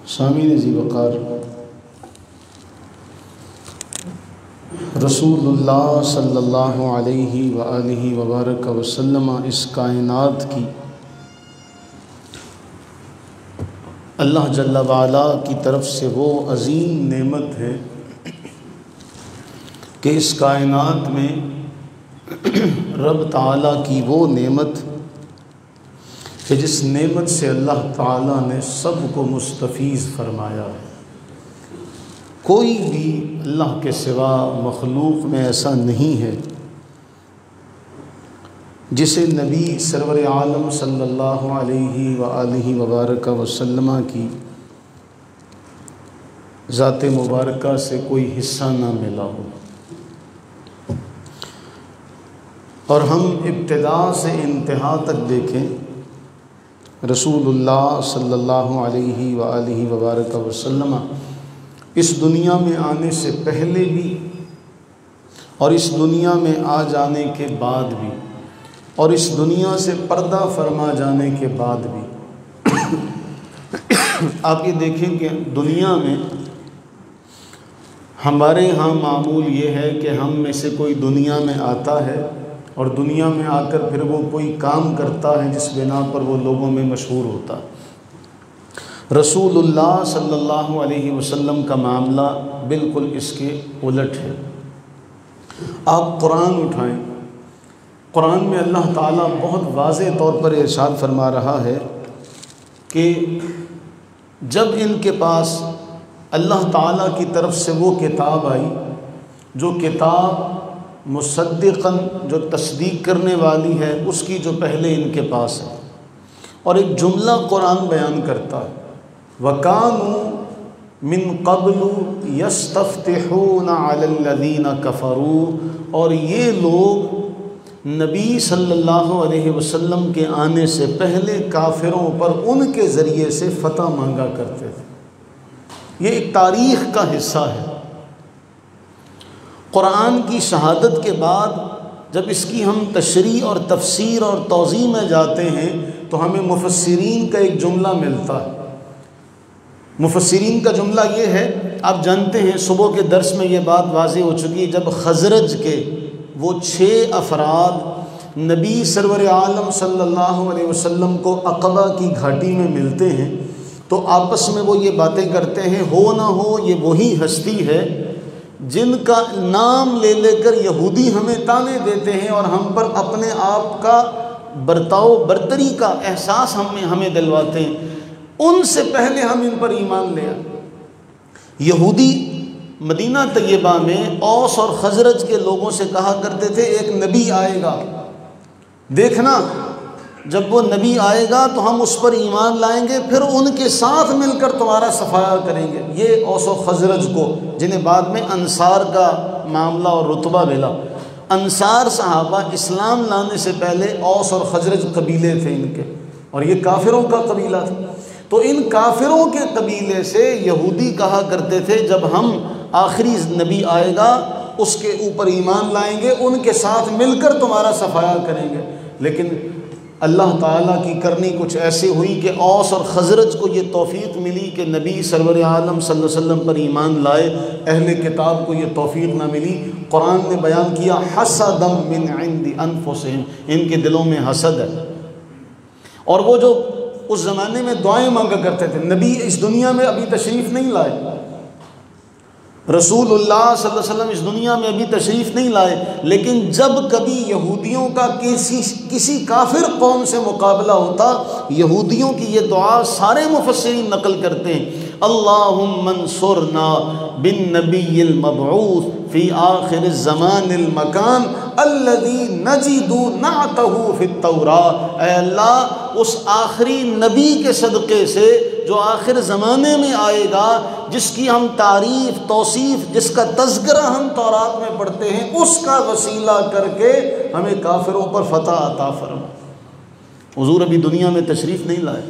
سامعین ذی وقار، رسول اللہ صلی اللہ علیہ وآلہ وبارک وسلم اس کائنات کی اللہ جل وعلا کی طرف سے وہ عظیم نعمت ہے کہ اس کائنات میں رب تعالیٰ کی وہ نعمت کہ جس نعمت سے اللہ تعالیٰ نے سب کو مستفیض فرمایا ہے۔ کوئی بھی اللہ کے سوا مخلوق میں ایسا نہیں ہے جسے نبی سرور عالم صلی اللہ علیہ وآلہ وبارک وسلم کی ذات مبارکہ سے کوئی حصہ نہ ملا ہو۔ اور ہم ابتدا سے انتہا تک دیکھیں، رسول اللہ صلی اللہ علیہ وآلہ وبارک وسلم اس دنیا میں آنے سے پہلے بھی اور اس دنیا میں آ جانے کے بعد بھی اور اس دنیا سے پردہ فرما جانے کے بعد بھی آپ یہ دیکھیں کہ دنیا میں ہمارے ہاں معمول یہ ہے کہ ہم میں سے کوئی دنیا میں آتا ہے اور دنیا میں آ کر پھر وہ کوئی کام کرتا ہے جس بنا پر وہ لوگوں میں مشہور ہوتا ہے۔ رسول اللہ صلی اللہ علیہ وسلم کا معاملہ بالکل اس کے الٹ ہے۔ آپ قرآن اٹھائیں، قرآن میں اللہ تعالیٰ بہت واضح طور پر ارشاد فرما رہا ہے کہ جب ان کے پاس اللہ تعالیٰ کی طرف سے وہ کتاب آئی جو کتاب مصدقاً جو تصدیق کرنے والی ہے اس کی جو پہلے ان کے پاس ہے، اور ایک جملہ قرآن بیان کرتا ہے وَكَانُوا مِن قَبْلُ يَسْتَفْتِحُونَ عَلَى الَّذِينَ كَفَرُوا، اور یہ لوگ نبی صلی اللہ علیہ وسلم کے آنے سے پہلے کافروں پر ان کے ذریعے سے فتح مانگا کرتے تھے۔ یہ ایک تاریخ کا حصہ ہے۔ قرآن کی شہادت کے بعد جب اس کی ہم تشریح اور تفسیر اور توضیح میں جاتے ہیں تو ہمیں مفسرین کا ایک جملہ ملتا ہے۔ مفسرین کا جملہ یہ ہے، آپ جانتے ہیں صبح کے درس میں یہ بات واضح ہو چکی ہے، جب خزرج کے وہ 6 افراد نبی سرور عالم صلی اللہ علیہ وسلم کو عقبہ کی گھاٹی میں ملتے ہیں تو آپس میں وہ یہ باتیں کرتے ہیں، ہو نہ ہو یہ وہی ہستی ہے جن کا نام لے لے کر یہودی ہمیں تانے دیتے ہیں اور ہم پر اپنے آپ کا برتاؤ برتری کا احساس ہمیں دلواتے ہیں، ان سے پہلے ہم ان پر ایمان لے آئے۔ یہودی مدینہ طیبہ میں اوس اور خزرج کے لوگوں سے کہا کرتے تھے ایک نبی آئے گا، دیکھنا جب وہ نبی آئے گا تو ہم اس پر ایمان لائیں گے، پھر ان کے ساتھ مل کر تمہارا صفایا کریں گے۔ یہ اوس و خزرج کو، جنہیں بعد میں انصار کا معاملہ اور رتبہ ملا، انصار صحابہ اسلام لانے سے پہلے اوس اور خزرج قبیلے تھے ان کے، اور یہ کافروں کا قبیلہ تھا۔ تو ان کافروں کے قبیلے سے یہودی کہا کرتے تھے جب ہم آخری نبی آئے گا اس کے اوپر ایمان لائیں گے، ان کے ساتھ مل کر تمہارا صفایا کریں گے۔ لیکن اللہ تعالیٰ کی کرنی کچھ ایسی ہوئی کہ اوس اور خزرج کو یہ توفیق ملی کہ نبی سرور عالم صلی اللہ علیہ وسلم پر ایمان لائے، اہل کتاب کو یہ توفیق نہ ملی۔ قرآن نے بیان کیا حسدا من عند انفسہم، ان کے دلوں میں حسد ہے۔ اور وہ جو اس زمانے میں دعائیں مانگا کرتے تھے، نبی اس دنیا میں ابھی تشریف نہیں لائے، رسول اللہ صلی اللہ علیہ وسلم اس دنیا میں ابھی تشریف نہیں لائے، لیکن جب کبھی یہودیوں کا کسی کافر قوم سے مقابلہ ہوتا، یہودیوں کی یہ دعا سارے مفسرین نقل کرتے ہیں، اللہم انصرنا بالنبی المبعوث فی آخر الزمان المکان الذی نجد نعتہ فی التوراۃ، اے اللہ اس آخری نبی کے صدقے سے جو آخر زمانے میں آئے گا، جس کی ہم تعریف توصیف جس کا تذکرہ ہم تورات میں پڑھتے ہیں، اس کا وسیلہ کر کے ہمیں کافروں پر فتح عطا فرما۔ حضور ابھی دنیا میں تشریف نہیں لائے،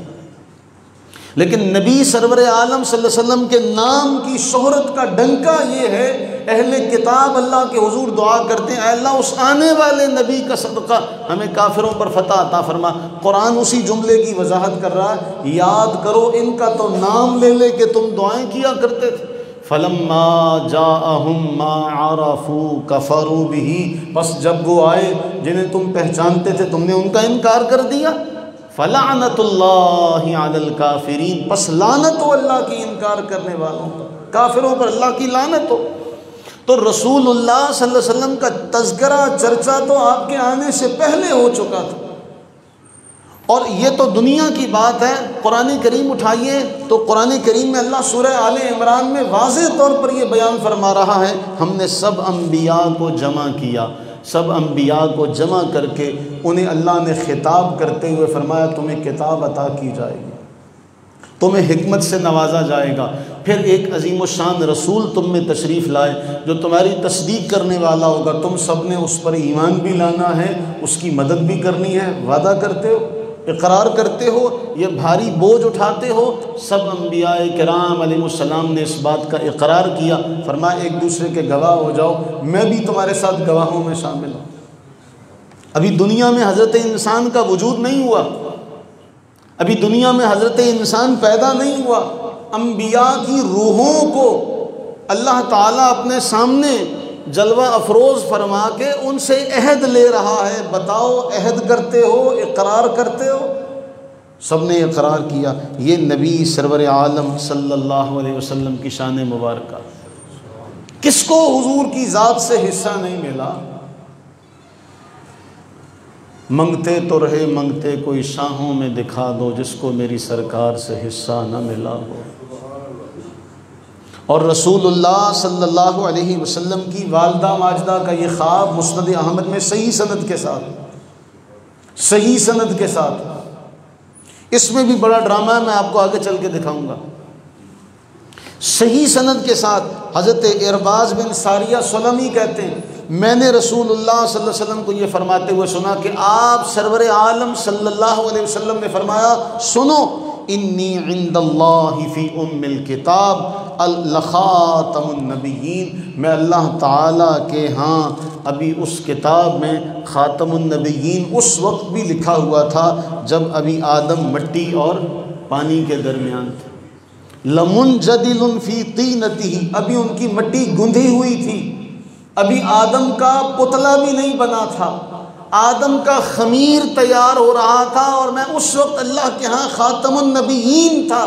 لیکن نبی سرور عالم صلی اللہ علیہ وسلم کے نام کی شہرت کا ڈنکا یہ ہے اہل کتاب اللہ کے حضور دعا کرتے ہیں اے اللہ اس آنے والے نبی کا صدقہ ہمیں کافروں پر فتح عطا فرما۔ قرآن اسی جملے کی وضاحت کر رہا ہے، یاد کرو ان کا تو نام لے لے کے تم دعائیں کیا کرتے تھے۔ فَلَمَّا جَاءَهُم مَّا عَرَفُوا كَفَرُوا بِهِ، بس جب وہ آئے جنہیں تم پہچانتے تھے تم نے ان کا انکار کر دیا۔ فَلَعْنَةُ اللَّهِ عَلَى الْكَافِرِينَ، پس لعنت ہو اللہ کی انکار کرنے والوں پر، کافروں پر اللہ کی لعنت ہو۔ تو رسول اللہ صلی اللہ علیہ وسلم کا تذکرہ چرچا تو آپ کے آنے سے پہلے ہو چکا تھا، اور یہ تو دنیا کی بات ہے۔ قرآن کریم اٹھائیے تو قرآن کریم میں اللہ سورہ آل عمران میں واضح طور پر یہ بیان فرما رہا ہے، ہم نے سب انبیاء کو جمع کیا، سب انبیاء کو جمع کر کے انہیں اللہ نے خطاب کرتے ہوئے فرمایا تمہیں کتاب عطا کی جائے گی، تمہیں حکمت سے نوازا جائے گا، پھر ایک عظیم الشان رسول تم میں تشریف لائے جو تمہاری تصدیق کرنے والا ہوگا، تم سب نے اس پر ایمان بھی لانا ہے، اس کی مدد بھی کرنی ہے۔ وعدہ کرتے ہو، اقرار کرتے ہو، یہ بھاری بوجھ اٹھاتے ہو۔ سب انبیاء کرام علیہ السلام نے اس بات کا اقرار کیا، فرمایا ایک دوسرے کے گواہ ہو جاؤ، میں بھی تمہارے ساتھ گواہوں میں شامل ہوں۔ ابھی دنیا میں حضرت انسان کا وجود نہیں ہوا، ابھی دنیا میں حضرت انسان پیدا نہیں ہوا، انبیاء کی روحوں کو اللہ تعالیٰ اپنے سامنے جلوہ افروز فرما کے ان سے عہد لے رہا ہے، بتاؤ عہد کرتے ہو، اقرار کرتے ہو؟ سب نے اقرار کیا۔ یہ نبی سرور عالم صلی اللہ علیہ وسلم کی شان مبارکہ، کس کو حضور کی ذات سے حصہ نہیں ملا؟ منگتے تو رہے منگتے کوئی شاہوں میں دکھا دو، جس کو میری سرکار سے حصہ نہ ملا ہو۔ اور رسول اللہ صلی اللہ علیہ وسلم کی والدہ ماجدہ کا یہ خواب مسند احمد میں صحیح سند کے ساتھ، اس میں بھی بڑا ڈرامہ ہے، میں آپ کو آگے چل کے دکھاؤں گا۔ صحیح سند کے ساتھ حضرت ارباز بن ساریہ سلمی کہتے ہیں میں نے رسول اللہ صلی اللہ علیہ وسلم کو یہ فرماتے ہوئے سنا کہ آپ سرور عالم صلی اللہ علیہ وسلم نے فرمایا سنو، انی عند اللہ فی ام الکتاب لخاتم النبیین، میں اللہ تعالیٰ کے ہاں ابھی اس کتاب میں خاتم النبیین اس وقت بھی لکھا ہوا تھا جب ابھی آدم مٹی اور پانی کے درمیان تھے۔ لمنجدل فی طینتہ، ابھی ان کی مٹی گندھی ہوئی تھی، ابھی آدم کا پتلا بھی نہیں بنا تھا، آدم کا خمیر تیار ہو رہا تھا، اور میں اس وقت اللہ کے ہاں خاتم النبیین تھا۔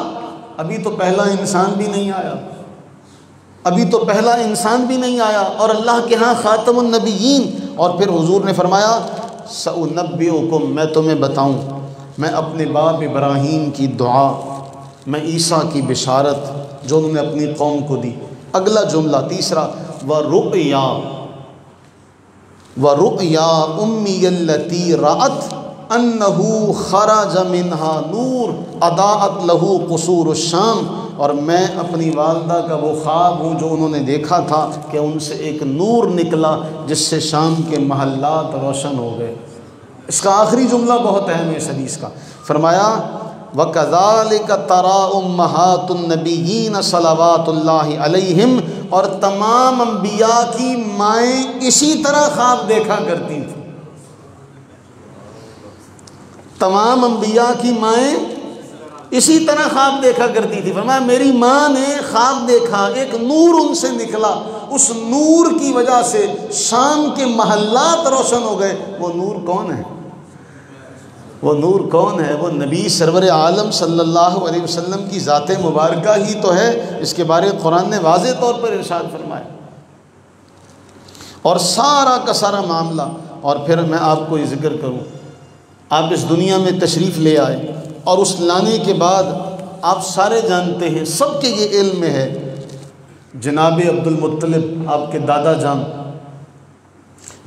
ابھی تو پہلا انسان بھی نہیں آیا، اور اللہ کے ہاں خاتم النبیین۔ اور پھر حضور نے فرمایا سأنبئکم، میں تمہیں بتاؤں، میں اپنے باپ ابراہیم کی دعا، میں عیسیٰ کی بشارت جو انہوں نے اپنی قوم کو دی۔ اگلا جملہ تیسرا، وَرُؤْيَا أُمِّيَ الَّتِي رَأَتْ أَنَّهُ خَرَجَ مِنْهَا نُورٌ أَضَاءَتْ لَهُ قُصُورُ الشَّامِ، اور میں اپنی والدہ کا وہ خواب ہوں جو انہوں نے دیکھا تھا کہ ان سے ایک نور نکلا جس سے شام کے محلات روشن ہو گئے۔ اس کا آخری جملہ بہت اہم ہے اس حدیث کا، فرمایا وَكَذَلِكَ تَرَى أُمَّهَاتُ النَّبِيِّينَ صَلَوَاتُ اللَّهِ عَلَيْهِمْ، اور تمام انبیاء کی مائیں اسی طرح خواب دیکھا کرتی تھیں، تمام انبیاء کی مائیں اسی طرح خواب دیکھا کرتی تھی۔ فرمایا میری ماں نے خواب دیکھا، ایک نور ان سے نکلا، اس نور کی وجہ سے شام کے محلات روشن ہو گئے۔ وہ نور کون ہے؟ وہ نور کون ہے؟ وہ نبی سرور عالم صلی اللہ علیہ وسلم کی ذات مبارکہ ہی تو ہے، اس کے بارے قرآن نے واضح طور پر ارشاد فرمایا۔ اور سارا کا سارا معاملہ، اور پھر میں آپ کو یہ ذکر کروں، آپ اس دنیا میں تشریف لے آئے، اور اس لانے کے بعد آپ سارے جانتے ہیں، سب کے یہ علم میں ہے، جناب عبد المطلب آپ کے دادا جان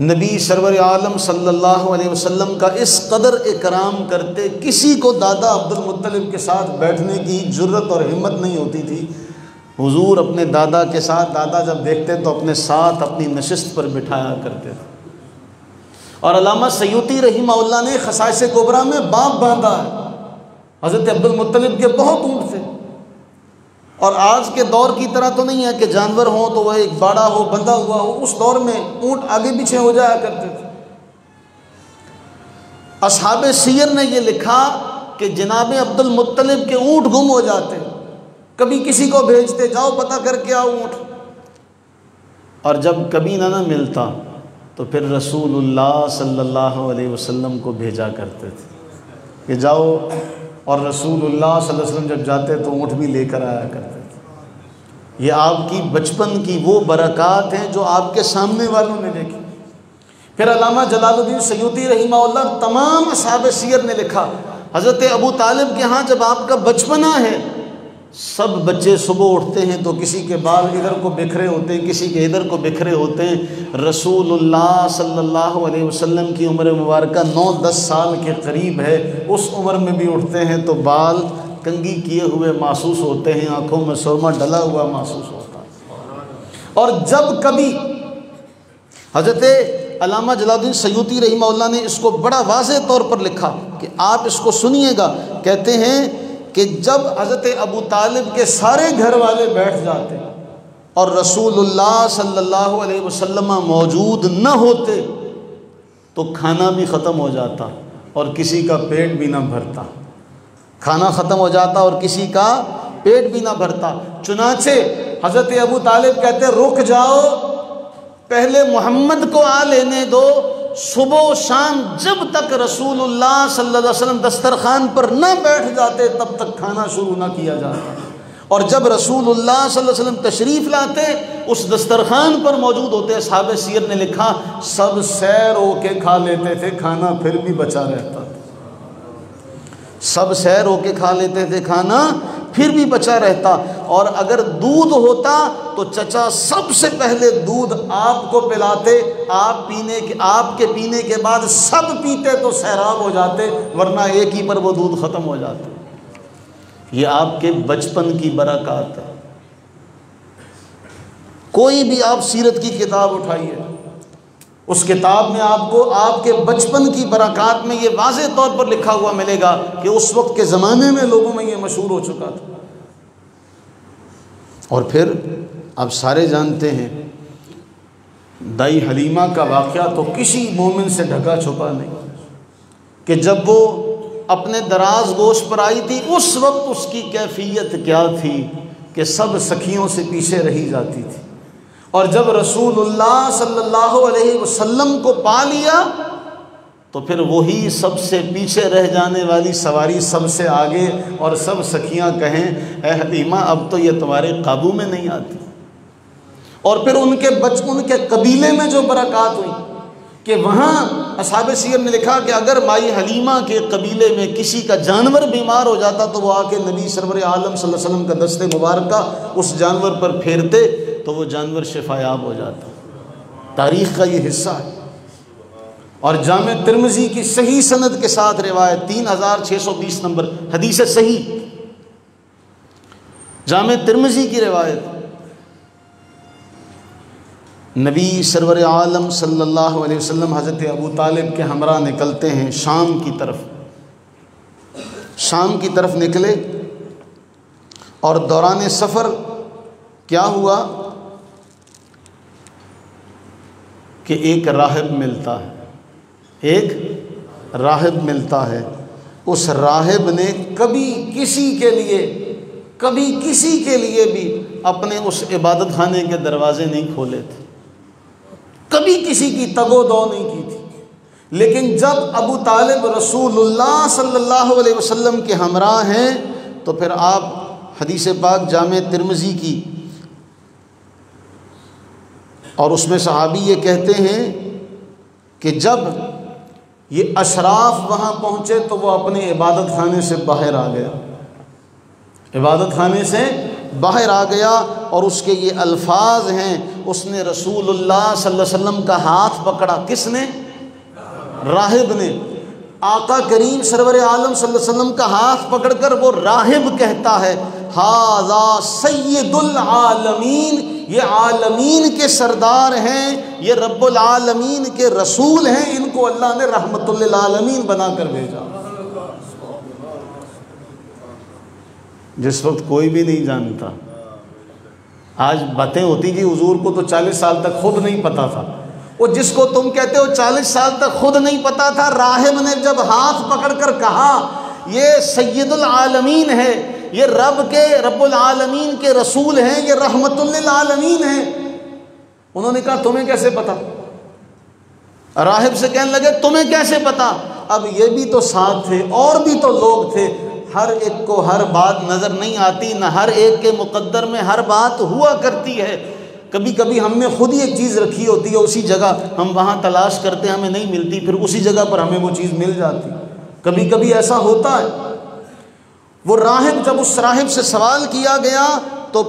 نبی سرور عالم صلی اللہ علیہ وسلم کا اس قدر اکرام کرتے، کسی کو دادا عبد المطلب کے ساتھ بیٹھنے کی جرت اور ہمت نہیں ہوتی تھی۔ حضور اپنے دادا کے ساتھ، دادا جب دیکھتے تو اپنے ساتھ اپنی نشست پر بٹھایا کرتے تھے۔ اور علامہ سیوطی رحمہ اللہ نے خصائص کبریٰ میں باب باندھا ہے، حضرت عبد المطلب کے بہت اونٹ تھے، اور آج کے دور کی طرح تو نہیں ہے کہ جانور ہوں تو وہ ایک باڑا ہو بندھا ہوا ہو، اس دور میں اونٹ آگے پیچھے ہو جایا کرتے تھے۔ اصحاب سیر نے یہ لکھا کہ جناب عبد المطلب کے اونٹ گم ہو جاتے، کبھی کسی کو بھیجتے جاؤ پتہ کر کے آؤ اونٹ، اور جب کبھی نہ ملتا تو پھر رسول اللہ صلی اللہ علیہ وسلم کو بھیجا کرتے تھے کہ جاؤ، اور رسول اللہ صلی اللہ علیہ وسلم جب جاتے تو اونٹ بھی لے کر آیا کرتے تھے۔ یہ آپ کی بچپن کی وہ برکات ہیں جو آپ کے سامنے والوں نے دیکھی۔ پھر علامہ جلال الدین سیوطی رحمہ اللہ تمام اصحاب سیر نے لکھا، حضرت ابو طالب کے ہاں جب آپ کا بچپنا ہے، سب بچے صبح اٹھتے ہیں تو کسی کے بال ادھر کو بکھرے ہوتے ہیں، کسی کے ادھر کو بکھرے ہوتے ہیں۔ رسول اللہ صلی اللہ علیہ وسلم کی عمر مبارکہ 9-10 سال کے قریب ہے، اس عمر میں بھی اٹھتے ہیں تو بال کنگھی کیے ہوئے محسوس ہوتے ہیں، آنکھوں میں سرما ڈلا ہوا محسوس ہوتا ہے۔ اور جب کبھی حضرت علامہ جلال الدین سیوطی رحمہ اللہ نے اس کو بڑا واضح طور پر لکھا کہ آپ اس کو سنیے گا، کہتے ہیں کہ جب حضرت ابو طالب کے سارے گھر والے بیٹھ جاتے اور رسول اللہ صلی اللہ علیہ وسلم موجود نہ ہوتے تو کھانا بھی ختم ہو جاتا اور کسی کا پیٹ بھی نہ بھرتا، کھانا ختم ہو جاتا اور کسی کا پیٹ بھی نہ بھرتا۔ چنانچہ حضرت ابو طالب کہتے رک جاؤ، پہلے محمد کو آ لینے دو، صبح و شام جب تک رسول اللہ صلی اللہ علیہ وسلم دسترخوان پر نہ بیٹھ جاتے تب تک کھانا شروع نہ کیا جاتا، اور جب رسول اللہ صلی اللہ علیہ وسلم تشریف لاتے اس دسترخوان پر موجود ہوتے۔ اصحاب سیر نے لکھا سب سیر ہو کے کھا لیتے تھے، کھانا پھر بھی بچا رہتا تھا، سب سیر ہو کے کھا لیتے تھے، کھانا پھر بھی بچا رہتا۔ اور اگر دودھ ہوتا تو چچا سب سے پہلے دودھ آپ کو پلاتے، آپ کے پینے کے بعد سب پیتے تو سیراب ہو جاتے، ورنہ ایک ہی پر وہ دودھ ختم ہو جاتے۔ یہ آپ کے بچپن کی برکات ہے۔ کوئی بھی آپ سیرت کی کتاب اٹھائیے، اس کتاب میں آپ کو آپ کے بچپن کی برکات میں یہ واضح طور پر لکھا ہوا ملے گا کہ اس وقت کے زمانے میں لوگوں میں یہ مشہور ہو چکا تھا۔ اور پھر آپ سارے جانتے ہیں دائی حلیمہ کا واقعہ تو کسی مومن سے ڈھکا چھپا نہیں، کہ جب وہ اپنے دراز گوش پر آئی تھی اس وقت اس کی کیفیت کیا تھی کہ سب سخیوں سے پیچھے رہی جاتی تھی، اور جب رسول اللہ صلی اللہ علیہ وسلم کو پا لیا تو پھر وہی سب سے پیچھے رہ جانے والی سواری سب سے آگے، اور سب سخیاں کہیں اے حلیمہ اب تو یہ تمہارے قابو میں نہیں آتی۔ اور پھر ان کے قبیلے میں جو برکات ہوئی کہ وہاں اصحاب سیر نے لکھا کہ اگر مائی حلیمہ کے قبیلے میں کسی کا جانور بیمار ہو جاتا تو وہ آ کے نبی سرور عالم صلی اللہ علیہ وسلم کا دست مبارکہ اس جانور پر پھیرتے تو وہ جانور شفایاب ہو جاتا۔ تاریخ کا یہ حصہ ہے۔ اور جامع ترمذی کی صحیح سند کے ساتھ روایت 3620 نمبر حدیث صحیح، جامع ترمذی کی روایت، نبی سرور عالم صلی اللہ علیہ وسلم حضرت ابو طالب کے ہمراہ نکلتے ہیں شام کی طرف نکلے، اور دوران سفر کیا ہوا کہ ایک راہب ملتا ہے۔ اس راہب نے کبھی کسی کے لیے بھی اپنے اس عبادت خانے کے دروازے نہیں کھولے تھے، کبھی کسی کی تگ و دو نہیں کی تھی، لیکن جب ابو طالب رسول اللہ صلی اللہ علیہ وسلم کے ہمراہ ہیں تو پھر آپ حدیث پاک جامع ترمذی کی، اور اس میں صحابی یہ کہتے ہیں کہ جب یہ اشراف وہاں پہنچے تو وہ اپنے عبادت خانے سے باہر آ گیا، اور اس کے یہ الفاظ ہیں، اس نے رسول اللہ صلی اللہ علیہ وسلم کا ہاتھ پکڑا۔ کس نے؟ راہب نے۔ آقا کریم سرور عالم صلی اللہ علیہ وسلم کا ہاتھ پکڑ کر وہ راہب کہتا ہے ھذا سید العالمین، یہ عالمین کے سردار ہیں، یہ رب العالمین کے رسول ہیں، ان کو اللہ نے رحمت للعالمین بنا کر بھیجا۔ جس وقت کوئی بھی نہیں جانتا آج باتیں ہوتی کہ حضور کو تو 40 سال تک خود نہیں پتا تھا. وہ جس کو تم کہتے ہو 40 سال تک خود نہیں پتا تھا، راہب نے جب ہاتھ پکڑ کر کہا یہ سید العالمین ہے، یہ رب العالمین کے رسول ہیں، یہ رحمت للعالمین ہیں، انہوں نے کہا تمہیں کیسے پتا؟ راہب سے کہنے لگے تمہیں کیسے پتا؟ اب یہ بھی تو ساتھ تھے، اور بھی تو لوگ تھے، ہر ایک کو ہر بات نظر نہیں آتی، نہ ہر ایک کے مقدر میں ہر بات ہوا کرتی ہے. کبھی کبھی ہم نے خود ہی ایک چیز رکھی ہوتی ہے، اسی جگہ ہم وہاں تلاش کرتے ہیں، ہمیں نہیں ملتی، پھر اسی جگہ پر ہمیں وہ چیز مل جاتی. کبھی کبھی ایسا ہوتا ہے. وہ راہب، جب اس راہب سے سوال کیا گیا تو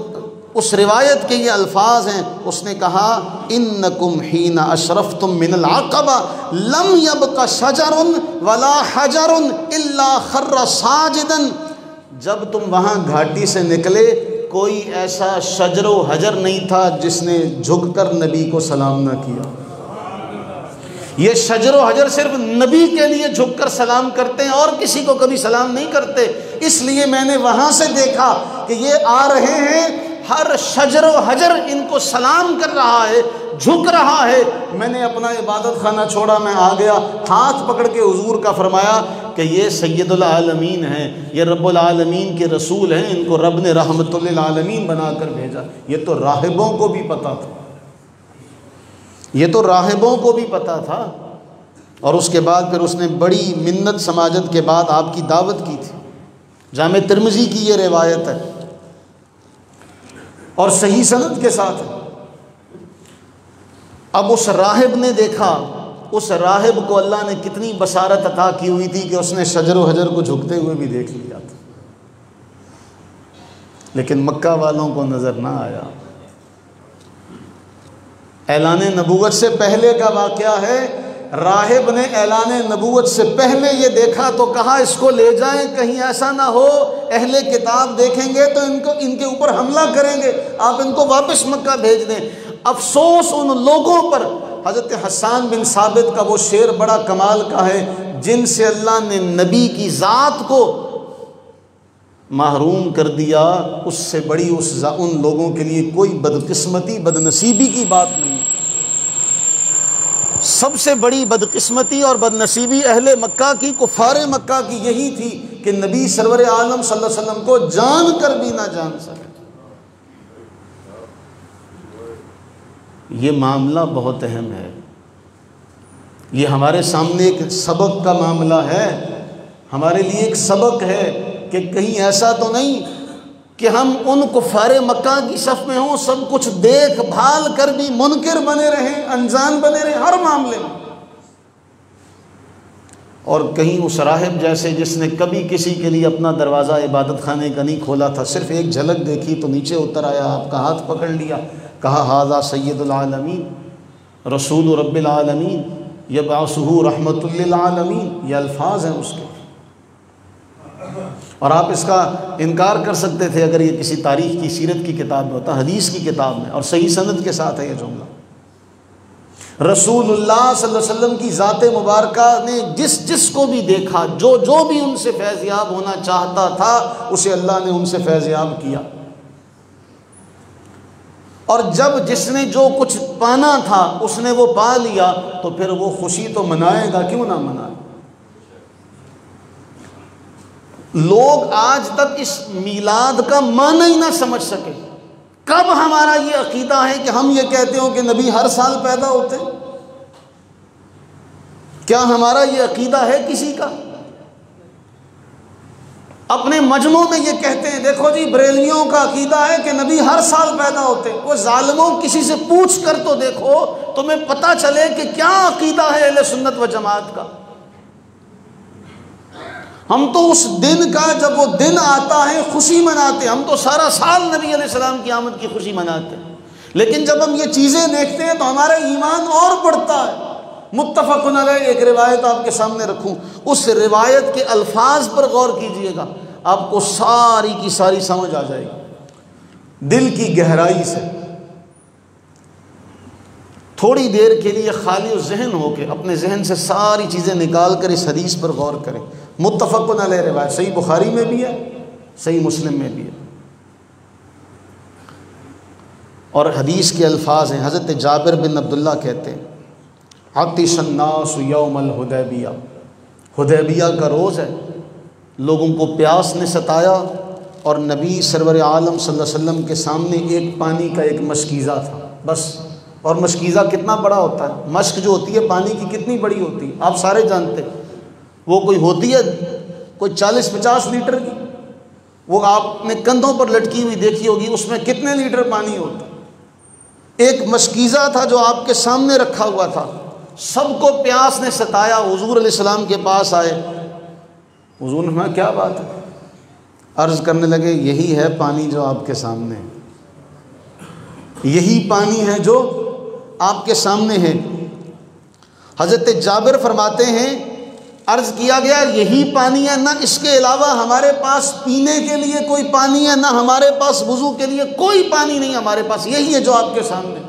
اس روایت کے یہ الفاظ ہیں، اس نے کہا انکم حین اشرفتم من العقبہ لم یبق شجر ولا حجر الا خر ساجدا. جب تم وہاں گھاٹی سے نکلے کوئی ایسا شجر و حجر نہیں تھا جس نے جھک کر نبی کو سلام نہ کیا. یہ شجر و حجر صرف نبی کے لیے جھک کر سلام کرتے ہیں، اور کسی کو کبھی سلام نہیں کرتے. اس لیے میں نے وہاں سے دیکھا کہ یہ آ رہے ہیں، ہر شجر و حجر ان کو سلام کر رہا ہے، جھک رہا ہے. میں نے اپنا عبادت خانہ چھوڑا، میں آ گیا، ہاتھ پکڑ کے حضور کا فرمایا کہ یہ سید العالمین ہیں، یہ رب العالمین کے رسول ہیں، ان کو رب نے رحمت للعالمین بنا کر بھیجا. یہ تو راہبوں کو بھی پتا تھا، یہ تو راہبوں کو بھی پتا تھا. اور اس کے بعد پھر اس نے بڑی منت سماجت کے بعد آپ کی دعوت کی تھی. جامع ترمذی کی یہ روایت ہے اور صحیح سند کے ساتھ ہے. اب اس راہب نے دیکھا، اس راہب کو اللہ نے کتنی بصارت عطا کی ہوئی تھی کہ اس نے شجر و حجر کو جھکتے ہوئے بھی دیکھ لیا تھا، لیکن مکہ والوں کو نظر نہ آیا. اعلان نبوت سے پہلے کا واقعہ ہے. راہب نے اعلان نبوت سے پہلے یہ دیکھا تو کہا اس کو لے جائیں، کہیں ایسا نہ ہو اہل کتاب دیکھیں گے تو ان کے اوپر حملہ کریں گے، آپ ان کو واپس مکہ بھیج دیں. افسوس ان لوگوں پر. حضرت حسان بن ثابت کا وہ شعر بڑا کمال کا ہے، جن سے اللہ نے نبی کی ذات کو محروم کر دیا، اس سے بڑی ان لوگوں کے لیے کوئی بدقسمتی بدنصیبی کی بات نہیں. سب سے بڑی بدقسمتی اور بدنصیبی اہل مکہ کی، کفار مکہ کی یہی تھی کہ نبی سرور عالم صلی اللہ علیہ وسلم کو جان کر بھی نہ جان سکے. یہ معاملہ بہت اہم ہے، یہ ہمارے سامنے ایک سبق کا معاملہ ہے، ہمارے لیے ایک سبق ہے کہ کہیں ایسا تو نہیں کہ ہم ان کفار مکہ کی صف میں ہوں، سب کچھ دیکھ بھال کر بھی منکر بنے رہیں، انجان بنے رہیں ہر معاملے میں. اور کہیں اس راہب جیسے جس نے کبھی کسی کے لیے اپنا دروازہ عبادت خانے کا نہیں کھولا تھا، صرف ایک جھلک دیکھی تو نیچے اتر آیا، آپ کا ہاتھ پکڑ لیا، کہا ھذا سید العالمین رسول رب العالمین یبعثہ رحمت للعالمین. یہ الفاظ ہیں اس کے، اور آپ اس کا انکار کر سکتے تھے اگر یہ کسی تاریخ کی سیرت کی کتاب میں ہوتا، حدیث کی کتاب میں، اور صحیح سند کے ساتھ ہے یہ جملہ. رسول اللہ صلی اللہ علیہ وسلم کی ذات مبارکہ نے جس کو بھی دیکھا، جو بھی ان سے فیض یاب ہونا چاہتا تھا، اسے اللہ نے ان سے فیض یاب کیا. اور جب جس نے جو کچھ پانا تھا اس نے وہ پا لیا، تو پھر وہ خوشی تو منائے گا، کیوں نہ منائے. لوگ آج تک اس میلاد کا معنی ہی نہ سمجھ سکے. کب ہمارا یہ عقیدہ ہے کہ ہم یہ کہتے ہوں کہ نبی ہر سال پیدا ہوتے؟ کیا ہمارا یہ عقیدہ ہے کسی کا؟ اپنے مجموع میں یہ کہتے ہیں، دیکھو جی بریلویوں کا عقیدہ ہے کہ نبی ہر سال پیدا ہوتے. وہ ظالموں، کسی سے پوچھ کر تو دیکھو، تمہیں پتہ چلے کہ کیا عقیدہ ہے اہل سنت و جماعت کا. ہم تو اس دن کا، جب وہ دن آتا ہے خوشی مناتے ہیں. ہم تو سارا سال نبی علیہ السلام کی آمد کی خوشی مناتے ہیں، لیکن جب ہم یہ چیزیں دیکھتے ہیں تو ہمارا ایمان اور بڑھتا ہے. متفق علیہ ایک روایت آپ کے سامنے رکھوں، اس روایت کے الفاظ پر غور کیجئے گا، آپ کو ساری کی ساری سمجھ آ جائے گی دل کی گہرائی سے. تھوڑی دیر کے لیے خالی ذہن ہو کے اپنے ذہن سے ساری چیزیں نکال کر اس حدیث پر غور کریں. متفق علیہ روایت، صحیح بخاری میں بھی ہے، صحیح مسلم میں بھی ہے. اور حدیث کے الفاظ ہیں، حضرت جابر بن عبداللہ کہتے ہیں عطش الناس یوم الحدیبیہ، حدیبیہ کا روز ہے، لوگوں کو پیاس نے ستایا اور نبی سرور عالم صلی اللہ علیہ وسلم کے سامنے ایک پانی کا ایک مشکیزہ تھا بس۔ اور مشکیزہ کتنا بڑا ہوتا ہے، مشک جو ہوتی ہے پانی کی کتنی بڑی ہوتی ہے آپ سارے جانتے ہیں، وہ کوئی ہوتی ہے کوئی 40-50 لیٹر کی، وہ آپ نے کندھوں پر لٹکی ہوئی دیکھی ہوگی، اس میں کتنے لیٹر پانی ہوتا ہے۔ ایک مشکیزہ تھا جو آپ کے سامنے رکھا ہوا تھا، سب کو پیاس نے ستایا، حضور علیہ السلام کے پاس آئے، حضور نے فرمایا کیا بات ہے؟ عرض کرنے لگے یہی ہے پانی جو آپ کے سامنے ہے، یہی پانی ہے جو آپ کے سامنے ہے۔ حضرت جابر فرماتے ہیں عرض کیا گیا یہی پانی ہے، نہ اس کے علاوہ ہمارے پاس پینے کے لیے کوئی پانی ہے، نہ ہمارے پاس وضو کے لیے کوئی پانی نہیں، ہمارے پاس یہی ہے جو آپ کے سامنے۔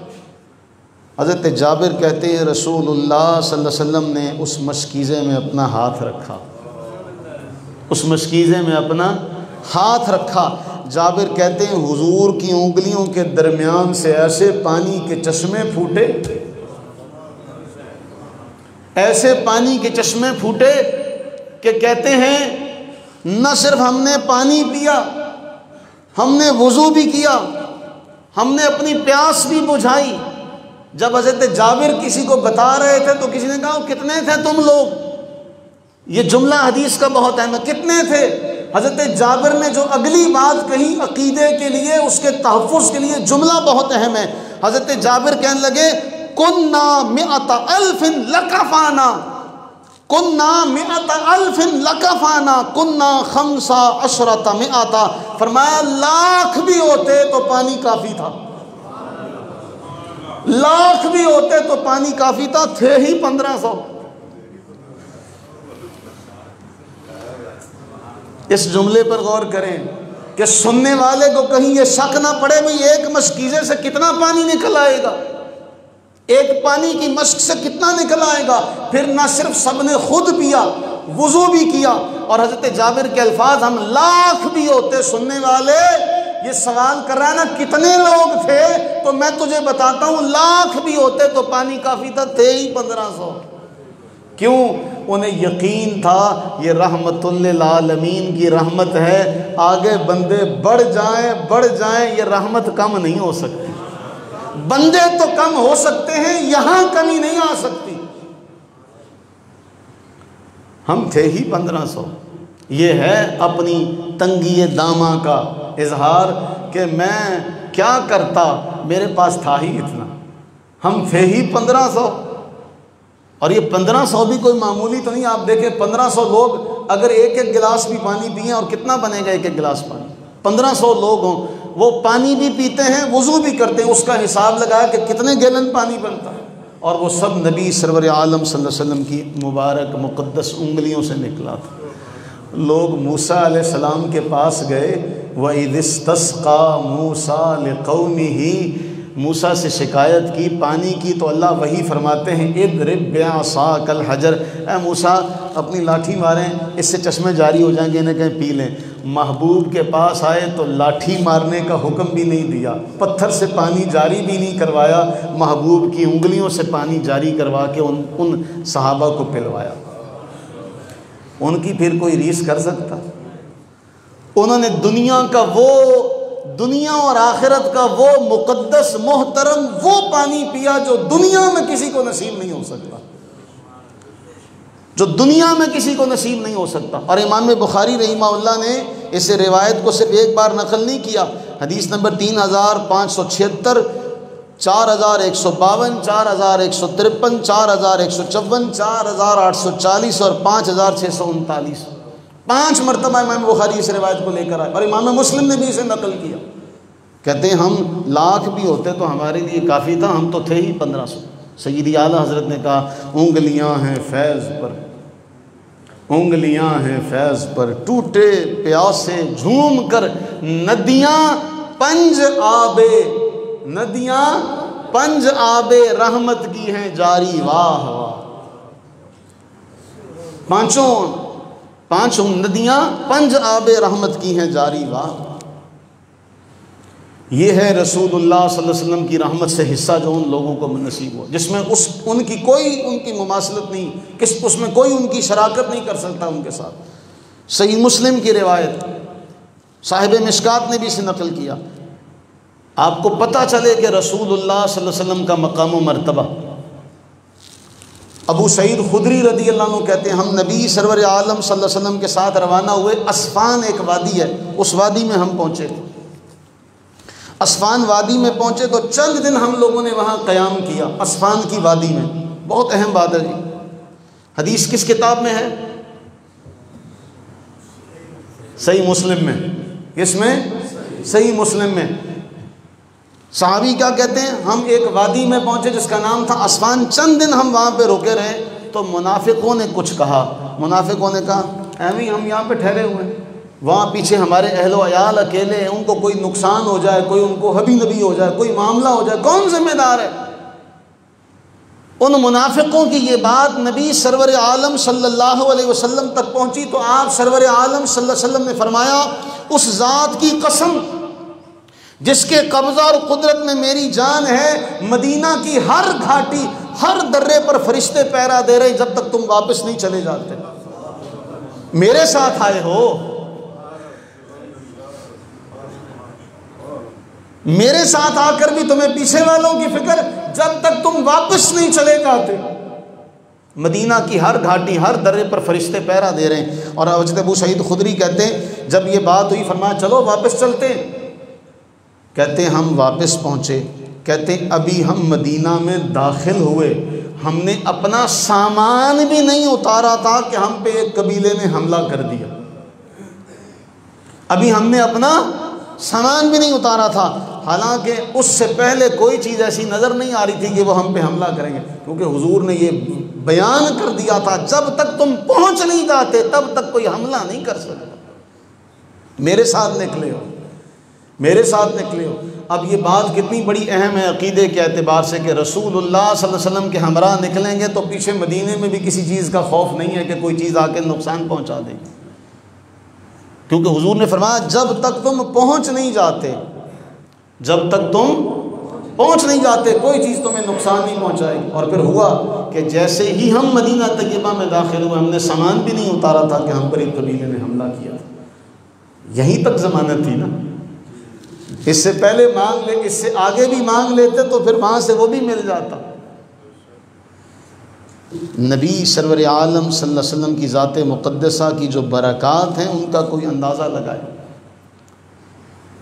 حضرت جابر کہتے ہیں رسول اللہ صلی اللہ علیہ وسلم نے اس مشکیزے میں اپنا ہاتھ رکھا، اس مشکیزے میں اپنا ہاتھ رکھا۔ جابر کہتے ہیں حضور کی انگلیوں کے درمیان سے ایسے پانی کے چشمے پھوٹے، ایسے پانی کے چشمے پھوٹے کہ کہتے ہیں نہ صرف ہم نے پانی پیا، ہم نے وضو بھی کیا، ہم نے اپنی پیاس بھی بجھائی۔ جب حضرت جابر کسی کو بتا رہے تھے تو کسی نے کہا کتنے تھے تم لوگ؟ یہ جملہ حدیث کا بہت اہم ہے، کتنے تھے؟ حضرت جابر نے جو اگلی بات کہی عقیدے کے لیے، اس کے تحفظ کے لیے جملہ بہت اہم ہے۔ حضرت جابر کہنے لگے کننا مئۃ الف لکفانا، کننا مئۃ الف لکفانا، کننا خمس عشرۃ مئۃ، فرمایا لاکھ بھی ہوتے تو پانی کافی تھا، لاکھ بھی ہوتے تو پانی کافی تھا، تھے ہی 1500۔ اس جملے پر غور کریں کہ سننے والے کو کہیں یہ شک نہ پڑے بھئی ایک مشکیزے سے کتنا پانی نکل آئے گا، ایک پانی کی مشک سے کتنا نکل آئے گا۔ پھر نہ صرف سب نے خود پیا، وضو بھی کیا، اور حضرت جابر کے الفاظ ہم لاکھ بھی ہوتے۔ سننے والے یہ سوال کر رہا ہے نا کتنے لوگ تھے، تو میں تجھے بتاتا ہوں لاکھ بھی ہوتے تو پانی کافی تھا، تھے ہی 1500۔ کیوں؟ انہیں یقین تھا یہ رحمت للعالمین کی رحمت ہے، آگے بندے بڑھ جائیں یہ رحمت کم نہیں ہو سکتی۔ بندے تو کم ہو سکتے ہیں، یہاں کمی نہیں آ سکتی۔ ہم تھے ہی 1500۔ یہ ہے اپنی تنگی داماں کا اظہار کہ میں کیا کرتا، میرے پاس تھا ہی اتنا۔ ہم تھے ہی 1500، اور یہ 1500 بھی کوئی معمولی تو نہیں۔ آپ دیکھیں 1500 لوگ اگر ایک ایک گلاس بھی پانی پئیں، اور کتنا بنے گا ایک ایک گلاس پانی؟ 1500 لوگ ہوں، وہ پانی بھی پیتے ہیں، وضو بھی کرتے ہیں، اس کا حساب لگایا کہ کتنے گیلن پانی بنتا ہے، اور وہ سب نبی سرور عالم صلی اللہ علیہ وسلم کی مبارک مقدس انگلیوں سے نکلا تھا۔ لوگ موسیٰ علیہ السلام کے پاس گئے، وَإِذِ اسْتَسْقَىٰ مُوسَىٰ لِقَوْمِهِ، موسیٰ سے شکایت کی پانی کی، تو اللہ وہی فرماتے ہیں اضرب بعصاک الحجر، اے موسیٰ اپنی لاٹھی ماریں، اس سے چشمے جاری ہو جائیں گے، انہیں کہیں پی لیں۔ محبوب کے پاس آئے تو لاٹھی مارنے کا حکم بھی نہیں دیا، پتھر سے پانی جاری بھی نہیں کروایا، محبوب کی انگلیوں سے پانی جاری کروا کے ان صحابہ کو پلوایا۔ ان کی پھر کوئی ریس کر سکتا؟ انہوں نے دنیا اور آخرت کا وہ مقدس محترم وہ پانی پیا جو دنیا میں کسی کو نصیب نہیں ہو سکتا، جو دنیا میں کسی کو نصیب نہیں ہو سکتا۔ اور امام بخاری رحمہ اللہ نے اس روایت کو صرف ایک بار نقل نہیں کیا، حدیث نمبر 3576، 4152، 4153، 4154، 4840 اور 5639، 5 مرتبہ امام بخاری اس روایت کو لے کر آئے، اور امام مسلم نے بھی اسے نقل کیا۔ کہتے ہیں ہم لاکھ بھی ہوتے تو ہمارے لیے کافی تھا، ہم تو تھے ہی 1500۔ سیدی اعلیٰ حضرت نے کہا انگلیاں ہیں فیض پر، انگلیاں ہیں فیض پر، ٹوٹے پیاسے جھوم کر ندیاں پنج آبے رحمت کی ہیں جاری، واہ واہ۔ پانچوں ندیاں پنج آب رحمت کی ہیں جاری، واہ۔ یہ ہے رسول اللہ صلی اللہ علیہ وسلم کی رحمت سے حصہ جو ان لوگوں کو نصیب ہوا، جس میں ان کی کوئی مماثلت نہیں، اس میں کوئی ان کی شراکت نہیں کر سکتا ان کے ساتھ۔ صحیح مسلم کی روایت صاحب مشکات نے بھی اسے نقل کیا۔ آپ کو پتہ چلے کہ رسول اللہ صلی اللہ علیہ وسلم کا مقام و مرتبہ، ابو سعید خدری رضی اللہ عنہ کہتے ہیں ہم نبی سرور عالم صلی اللہ علیہ وسلم کے ساتھ روانہ ہوئے، اسفان ایک وادی ہے، اس وادی میں ہم پہنچے تھے۔ اسفان وادی میں پہنچے تو چند دن ہم لوگوں نے وہاں قیام کیا، اسفان کی وادی میں۔ بہت اہم بات ہے جی، حدیث کس کتاب میں ہے؟ صحیح مسلم میں۔ کس میں؟ صحیح مسلم میں۔ صحابی کیا کہتے ہیں، ہم ایک وادی میں پہنچے جس کا نام تھا اسفان، چند دن ہم وہاں پہ رکے رہے تو منافقوں نے کچھ کہا۔ منافقوں نے کہا ایویں ہم یہاں پہ ٹھہرے ہوئے ہیں، وہاں پیچھے ہمارے اہل و عیال اکیلے ہیں، ان کو کوئی نقصان ہو جائے، کوئی ان کو حبی نبی ہو جائے، کوئی معاملہ ہو جائے، کون ذمہ دار ہے؟ ان منافقوں کی یہ بات نبی سرور عالم صلی اللہ علیہ وسلم تک پہنچی تو آپ سرور عالم صلی اللہ علیہ وسلم نے فرمایا اس ذات کی قسم جس کے قبضہ اور قدرت میں میری جان ہے، مدینہ کی ہر گھاٹی ہر درے پر فرشتے پہرا دے رہے جب تک تم واپس نہیں چلے جاتے۔ میرے ساتھ آئے ہو، میرے ساتھ آ کر بھی تمہیں پیچھے والوں کی فکر جب تک تم واپس نہیں چلے جاتے۔ مدینہ کی ہر گھاٹی ہر درے پر فرشتے پہرا دے رہے ہیں۔ اور حضرت ابو سعید خدری کہتے ہیں جب یہ بات ہوئی فرمایا چلو واپس چلتے ہیں۔ کہتے ہیں ہم واپس پہنچے، کہتے ہیں ابھی ہم مدینہ میں داخل ہوئے، ہم نے اپنا سامان بھی نہیں اتارا تھا کہ ہم پہ ایک قبیلے نے حملہ کر دیا۔ ابھی ہم نے اپنا سامان بھی نہیں اتارا تھا، حالانکہ اس سے پہلے کوئی چیز ایسی نظر نہیں آ رہی تھی کہ وہ ہم پہ حملہ کریں گے، کیونکہ حضور نے یہ بیان کر دیا تھا جب تک تم پہنچ نہیں جاتے تب تک کوئی حملہ نہیں کر سکتا۔ میرے ساتھ نکلے ہو، میرے ساتھ نکلے ہو۔ اب یہ بات کتنی بڑی اہم ہے عقیدے کے اعتبار سے کہ رسول اللہ صلی اللہ علیہ وسلم کے ہمراہ نکلیں گے تو پیچھے مدینے میں بھی کسی چیز کا خوف نہیں ہے کہ کوئی چیز آ کے نقصان پہنچا دے گی، کیونکہ حضور نے فرمایا جب تک تم پہنچ نہیں جاتے، جب تک تم پہنچ نہیں جاتے کوئی چیز تمہیں نقصان نہیں پہنچائے گی۔ اور پھر ہوا کہ جیسے ہی ہم مدینہ طیبہ میں داخل ہوئے ہم نے سامان بھی نہیں اتارا تھا کہ ہم پر ایک قبیلے نے حملہ کیا تھا۔ یہیں تک ضمانت تھی نا، اس سے پہلے مانگ لے، اس سے آگے بھی مانگ لیتے تو پھر وہاں سے وہ بھی مل جاتا۔ نبی سرور عالم صلی اللہ علیہ وسلم کی ذات مقدسہ کی جو برکات ہیں ان کا کوئی اندازہ لگائے۔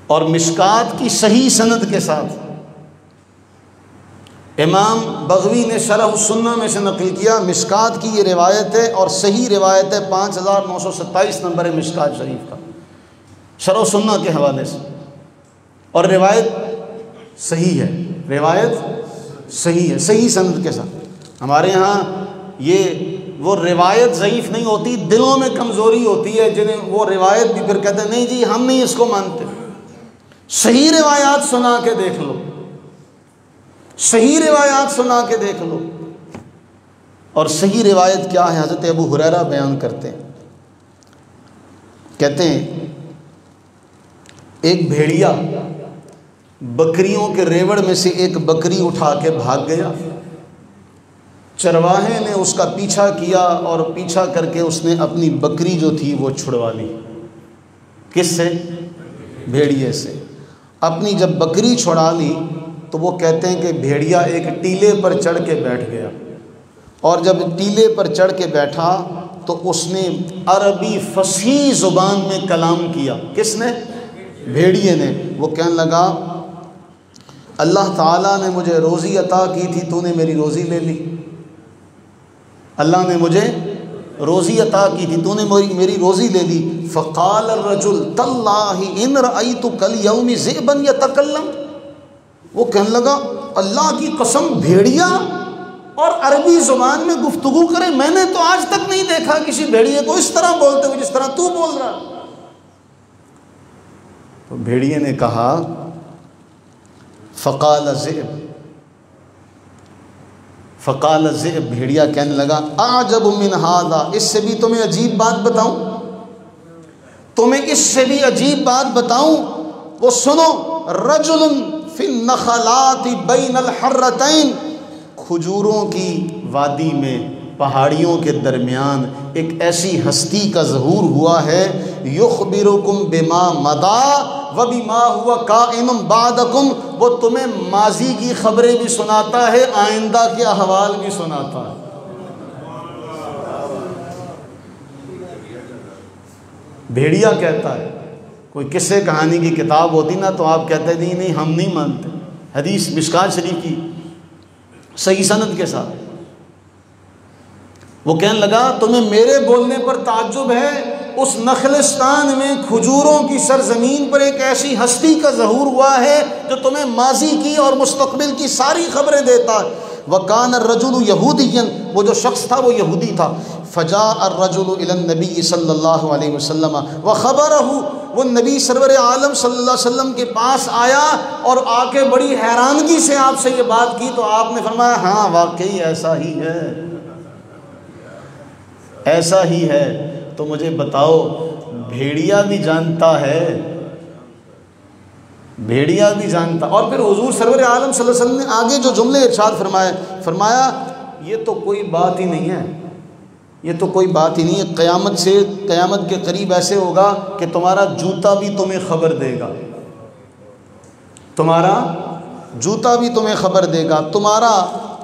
اور مشکات کی صحیح سند کے ساتھ امام بغوی نے شرح السنہ میں سے نقل کیا، مشکات کی یہ روایت ہے اور صحیح روایت ہے 5927 نمبر ہے مشکات شریف کا شرح السنہ کے حوالے سے، اور روایت صحیح ہے، روایت صحیح ہے صحیح سند کے ساتھ۔ ہمارے ہاں یہ وہ روایت ضعیف نہیں ہوتی، دلوں میں کمزوری ہوتی ہے، جنہیں وہ روایت بھی پھر کہتے ہیں نہیں جی ہم نہیں اس کو مانتے۔ صحیح روایات سنا کے دیکھ لو، صحیح روایات سنا کے دیکھ لو۔ اور صحیح روایت کیا ہے؟ حضرت ابو ہریرہ بیان کرتے ہیں، کہتے ہیں ایک بھیڑیا بکریوں کے ریوڑ میں سے ایک بکری اٹھا کے بھاگ گیا، چرواہے نے اس کا پیچھا کیا اور پیچھا کر کے اس نے اپنی بکری جو تھی وہ چھڑوا لی۔ کس سے؟ بھیڑیے سے۔ اپنی جب بکری چھڑا لی تو وہ کہتے ہیں کہ بھیڑیا ایک ٹیلے پر چڑھ کے بیٹھ گیا، اور جب ٹیلے پر چڑھ کے بیٹھا تو اس نے عربی فصیح زبان میں کلام کیا۔ کس نے؟ بھیڑیے نے۔ وہ کہنے لگا اللہ تعالیٰ نے مجھے روزی عطا کی تھی، تو نے میری روزی لے لی۔ اللہ نے مجھے روزی عطا کی تھی، تو نے میری روزی لے لی۔ فقال الرجل تاللہ ان رأیتک الیوم ذئبا یتکلم، وہ کہنے لگا اللہ کی قسم بھیڑیا اور عربی زبان میں گفتگو کرے، میں نے تو آج تک نہیں دیکھا کسی بھیڑیے کو اس طرح بولتے ہوئے جس طرح تو بول رہا۔ تو بھیڑیے نے کہا فقال ذئب، فقال الذئب، بھیڑیا کہنے لگا اعجب من ھذا، اس سے بھی تمہیں عجیب بات بتاؤں، تمہیں اس سے بھی عجیب بات بتاؤں، وہ سنو۔ رجل فی النخلات بین الحرتین، کھجوروں کی وادی میں، پہاڑیوں کے درمیان ایک ایسی ہستی کا ظہور ہوا ہے، یخبرکم بما مضی وبما هو قائم بعدکم، وہ تمہیں ماضی کی خبریں بھی سناتا ہے، آئندہ کے احوال بھی سناتا ہے۔ بھیڑیا کہتا ہے، کوئی قصے کہانی کی کتاب ہوتی نا تو آپ کہتے نہیں نہیں ہم نہیں مانتے، حدیث مشکات شریف کی صحیح سند کے ساتھ، وہ کہنے لگا تمہیں میرے بولنے پر تعجب ہے، اس نخلستان میں کھجوروں کی سرزمین پر ایک ایسی ہستی کا ظہور ہوا ہے جو تمہیں ماضی کی اور مستقبل کی ساری خبریں دیتا ہے۔ وَكَانَ الرَّجُلُ يَهُودِيًّا، وہ جو شخص تھا وہ یہودی تھا، فَجَاءَ الرَّجُلُ إِلَى النَّبِيِّ صلی اللہ علیہ وسلم وَخَبَرَهُ، وہ نبی سرور عالم صلی اللہ علیہ وسلم کے پاس آیا اور آ کے بڑی حیرانگی سے آپ سے یہ بات کی، تو آپ نے فرمایا ہاں واقعی ایسا ہی ہے، ایسا ہی ہے۔ تو مجھے بتاؤ، بھیڑیا بھی جانتا ہے، بھیڑیا بھی جانتا، اور پھر حضور سرور عالم صلی اللہ علیہ وسلم نے آگے جو جملے ارشاد فرمایا یہ تو کوئی بات ہی نہیں ہے، یہ تو کوئی بات ہی نہیں ہے، قیامت کے قریب ایسے ہوگا کہ تمہارا جوتا بھی تمہیں خبر دے گا، تمہارا جوتا بھی تمہیں خبر دے گا، تمہارا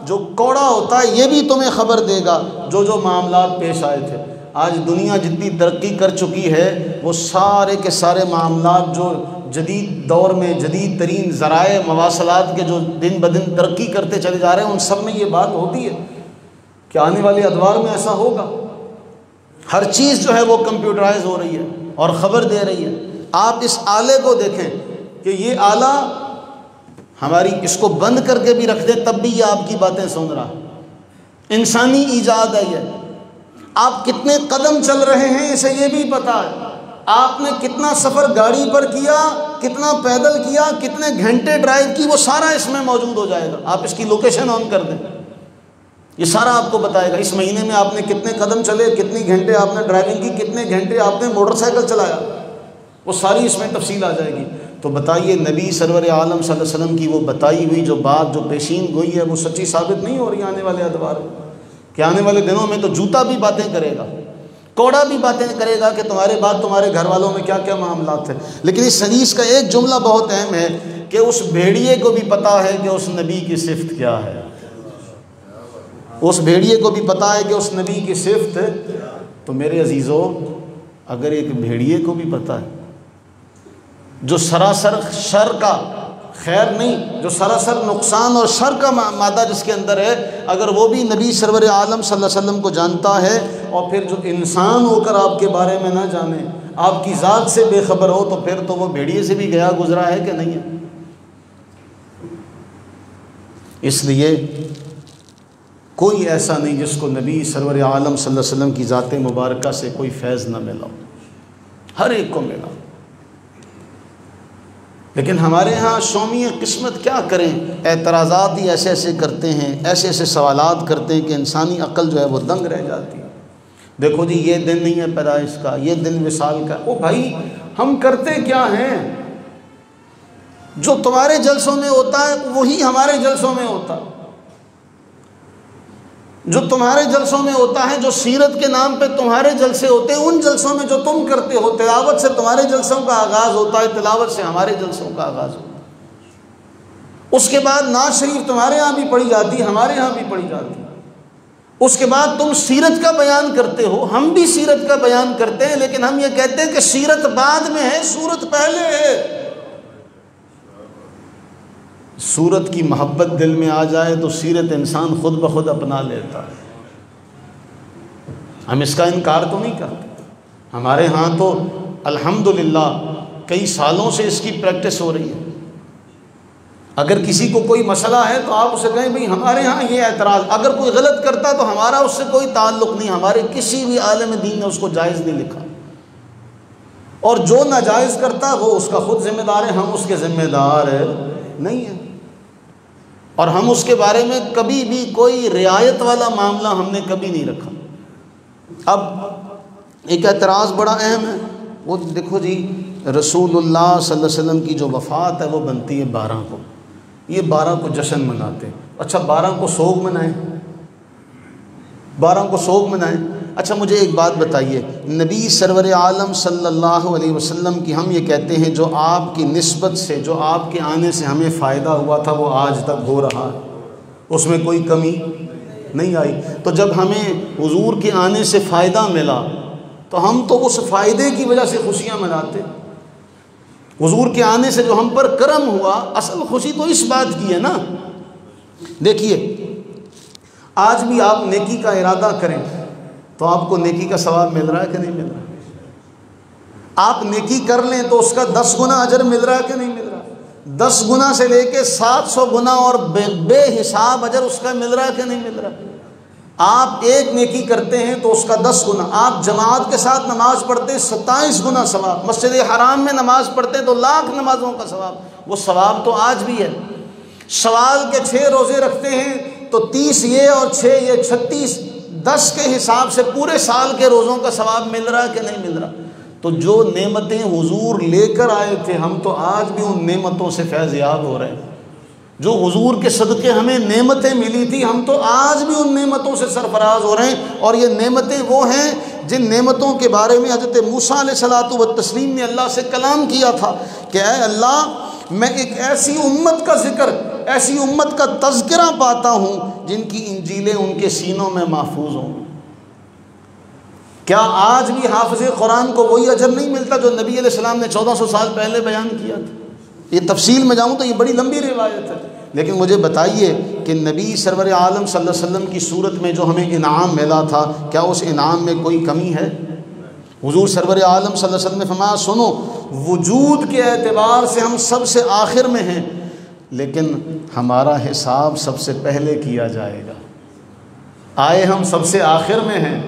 جو کوڑا ہوتا ہے یہ بھی تمہیں خبر دے گا، جو معاملات پیش آئے تھے۔ آج دنیا جتنی ترقی کر چکی ہے، وہ سارے کے سارے معاملات جو جدید دور میں جدید ترین ذرائع مواصلات کے جو دن بدن ترقی کرتے چلے جا رہے ہیں، ان سب میں یہ بات ہوتی ہے کہ آنے والے ادوار میں ایسا ہوگا، ہر چیز جو ہے وہ کمپیوٹرائز ہو رہی ہے اور خبر دے رہی ہے۔ آپ اس آلے کو دیکھیں کہ یہ آلہ ہماری، اس کو بند کر کے بھی رکھ دیں تب بھی یہ آپ کی باتیں سن رہا ہے، انسانی ایجاد ہے یہ۔ آپ کتنے قدم چل رہے ہیں اسے یہ بھی پتہ ہے، آپ نے کتنا سفر گاڑی پر کیا، کتنا پیدل کیا، کتنے گھنٹے ڈرائیو کی، وہ سارا اس میں موجود ہو جائے گا۔ آپ اس کی لوکیشن آن کر دیں، یہ سارا آپ کو بتائے گا۔ اس مہینے میں آپ نے کتنے قدم چلے، کتنی گھنٹے آپ نے ڈرائیونگ کی، کتنے گھنٹے آپ نے موٹر سائیکل چلایا، وہ ساری اس میں تفصیل آ جائے گی۔ تو بتائیے نبی سرور عالم صلی اللہ علیہ وسلم کی وہ بتائی ہوئی جو بات، جو پیشین گوئی ہے، وہ سچی ثابت نہیں ہو رہی آنے والے ادوار میں؟ کہ آنے والے دنوں میں تو جوتا بھی باتیں کرے گا، کوڑا بھی باتیں کرے گا کہ تمہارے بعد تمہارے گھر والوں میں کیا کیا معاملات ہیں۔ لیکن اس حدیث کا ایک جملہ بہت اہم ہے کہ اس بھیڑیے کو بھی پتہ ہے کہ اس نبی کی صفت کیا ہے، اس بھیڑیے کو بھی پتہ ہے کہ اس نبی کی صفت۔ تو میرے عزیزو، اگر ایک بھیڑیے کو بھی پتہ ہے جو سراسر شر کا، خیر نہیں، جو سراسر نقصان اور شر کا مادہ جس کے اندر ہے، اگر وہ بھی نبی سرور عالم صلی اللہ علیہ وسلم کو جانتا ہے، اور پھر جو انسان ہو کر آپ کے بارے میں نہ جانے، آپ کی ذات سے بے خبر ہو، تو پھر تو وہ بھیڑیے سے بھی گیا گزرا ہے کہ نہیں ہے؟ اس لیے کوئی ایسا نہیں جس کو نبی سرور عالم صلی اللہ علیہ وسلم کی ذات مبارکہ سے کوئی فیض نہ ملا، ہر ایک کو ملا۔ لیکن ہمارے ہاں شومی قسمت کیا کریں، اعتراضات ہی ایسے ایسے کرتے ہیں، ایسے ایسے سوالات کرتے ہیں کہ انسانی عقل جو ہے وہ دنگ رہ جاتی ہے۔ دیکھو جی یہ دن نہیں ہے پیدائش کا، یہ دن وصال کا، او بھائی ہم کرتے کیا ہیں؟ جو تمہارے جلسوں میں ہوتا ہے وہی ہمارے جلسوں میں ہوتا ہے، جو تمہارے جلسوں میں ہوتا ہے، جو سیرت کے نام پہ تمہارے جلسے ہوتے ہیں، ان جلسوں میں جو تم کرتے ہو، تلاوت سے تمہارے جلسوں کا آغاز ہوتا ہے، تلاوت سے ہمارے جلسوں کا آغاز ہوتا ہے۔ اس کے بعد نعت شریف تمہارے ہاں بھی پڑھی جاتی ہے، ہمارے ہاں بھی پڑھی جاتی ہے۔ اس کے بعد تم سیرت کا بیان کرتے ہو، ہم بھی سیرت کا بیان کرتے ہیں، لیکن ہم یہ کہتے ہیں کہ سیرت بعد میں ہے، سورت پہلے ہے۔ سورت کی محبت دل میں آ جائے تو سیرت انسان خود بخود اپنا لیتا ہے۔ ہم اس کا انکار تو نہیں کرتے، ہمارے ہاں تو الحمدللہ کئی سالوں سے اس کی پریکٹس ہو رہی ہے۔ اگر کسی کو کوئی مسئلہ ہے تو آپ اسے کہیں بھئی ہمارے ہاں یہ اعتراض، اگر کوئی غلط کرتا تو ہمارا اس سے کوئی تعلق نہیں، ہمارے کسی بھی عالم دین نے اس کو جائز نہیں لکھا، اور جو ناجائز کرتا وہ اس کا خود ذمہ دار ہے، ہم اس کے ذمہ دار نہیں ہیں، اور ہم اس کے بارے میں کبھی بھی کوئی رعایت والا معاملہ ہم نے کبھی نہیں رکھا۔ اب ایک اعتراض بڑا اہم ہے وہ دیکھو جی رسول اللہ صلی اللہ علیہ وسلم کی جو وفات ہے وہ بنتی ہے 12 کو، یہ 12 کو جشن مناتے ہیں۔ اچھا 12 کو سوگ منائیں، 12 کو سوگ منائیں۔ اچھا مجھے ایک بات بتائیے، نبی سرور عالم صلی اللہ علیہ وسلم کی ہم یہ کہتے ہیں جو آپ کی نسبت سے، جو آپ کے آنے سے ہمیں فائدہ ہوا تھا وہ آج تک ہو رہا ہے، اس میں کوئی کمی نہیں آئی۔ تو جب ہمیں حضور کے آنے سے فائدہ ملا تو ہم تو اس فائدے کی وجہ سے خوشیاں مناتے۔ حضور کے آنے سے جو ہم پر کرم ہوا، اصل خوشی تو اس بات کی ہے نا۔ دیکھیے آج بھی آپ نیکی کا ارادہ کریں تو آپ کو نیکی کا ثواب مل رہا ہے کہ نہیں مل رہا؟ آپ نیکی کر لیں تو اس کا 10 گنا اجر مل رہا ہے کہ نہیں مل رہا؟ 10 گنا سے لے کے 700 گنا اور بے حساب اجر اس کا مل رہا ہے کہ نہیں مل رہا؟ آپ ایک نیکی کرتے ہیں تو اس کا 10 گنا، آپ جماعت کے ساتھ نماز پڑھتے ہیں 27 گنا ثواب، مسجد حرام میں نماز پڑھتے ہیں تو لاکھ نمازوں کا ثواب، وہ ثواب تو آج بھی ہے۔ شوال کے 6 روزے رکھتے ہیں تو 30 یہ اور 6 یہ 36، 10 کے حساب سے پورے سال کے روزوں کا ثواب مل رہا ہے کہ نہیں مل رہا؟ تو جو نعمتیں حضور لے کر آئے تھے ہم تو آج بھی ان نعمتوں سے فیض یاب ہو رہے ہیں۔ جو حضور کے صدقے ہمیں نعمتیں ملی تھی ہم تو آج بھی ان نعمتوں سے سرفراز ہو رہے ہیں، اور یہ نعمتیں وہ ہیں جن نعمتوں کے بارے میں حضرت موسیٰ علیہ الصلوۃ والتسلیم نے اللہ سے کلام کیا تھا کہ اے اللہ میں ایک ایسی امت کا ذکر، ایسی امت کا تذکرہ پاتا ہوں جن کی انجیلیں ان کے سینوں میں محفوظ ہوں۔ کیا آج بھی حافظ قرآن کو وہی اجر نہیں ملتا جو نبی علیہ السلام نے 1400 سال پہلے بیان کیا تھا؟ یہ تفصیل میں جاؤں تو یہ بڑی لمبی روایت ہے، لیکن مجھے بتائیے کہ نبی سرور عالم صلی اللہ علیہ وسلم کی صورت میں جو ہمیں انعام ملا تھا کیا اس انعام میں کوئی کمی ہے؟ حضور سرور عالم صلی اللہ علیہ وسلم نے فرمایا سنو، وجود کے اعتبار سے ہم سب سے آخر میں ہیں لیکن ہمارا حساب سب سے پہلے کیا جائے گا۔ آئے ہم سب سے آخر میں ہیں،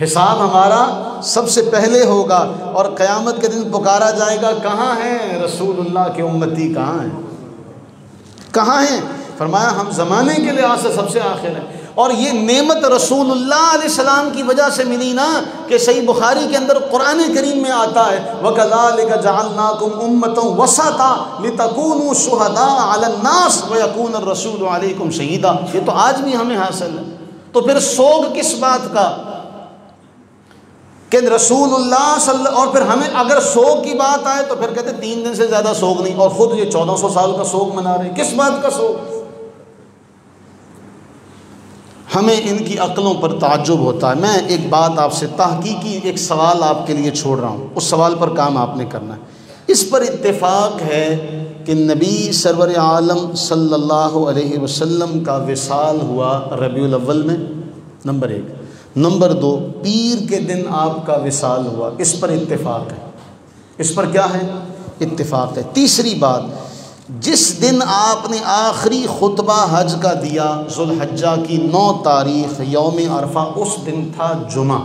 حساب ہمارا سب سے پہلے ہوگا، اور قیامت کے دن پکارا جائے گا کہاں ہیں رسول اللہ کے امتی، کہاں ہیں، کہاں ہیں؟ فرمایا ہم زمانے کے لحاظ سے سب سے آخر ہیں۔ اور یہ نعمت رسول اللہ علیہ السلام کی وجہ سے ملی نا، کہ صحیح بخاری کے اندر قرآن کریم میں آتا ہے وَكَذَلِكَ جَعَلْنَاكُمْ أُمَّةً وَسَطًا لِتَكُونُوا شُهَدَاءَ عَلَى النَّاسِ وَيَكُونَ الرَّسُولُ عَلَيْكُمْ شَهِيدًا۔ یہ تو آج بھی ہمیں حاصل ہے۔ تو پھر سوگ کس بات کا کہ رسول اللہ اور پھر ہمیں اگر سوگ کی بات آئے تو پھر کہتے 3 دن سے زیادہ سوگ نہیں، اور خود یہ 1400 سال کا سوگ منا رہے ہیں، کس بات کا سوگ؟ ہمیں ان کی عقلوں پر تعجب ہوتا ہے۔ میں ایک بات آپ سے تحقیقی ایک سوال آپ کے لیے چھوڑ رہا ہوں، اس سوال پر کام آپ نے کرنا ہے۔ اس پر اتفاق ہے کہ نبی سرور عالم صلی اللہ علیہ وسلم کا وصال ہوا ربیع الاول میں، نمبر 1۔ نمبر 2، پیر کے دن آپ کا وصال ہوا، اس پر اتفاق ہے۔ اس پر کیا ہے؟ اتفاق ہے۔ تیسری بات، جس دن آپ نے آخری خطبہ حج کا دیا ذوالحجہ کی 9 تاریخ یوم عرفہ، اس دن تھا جمعہ۔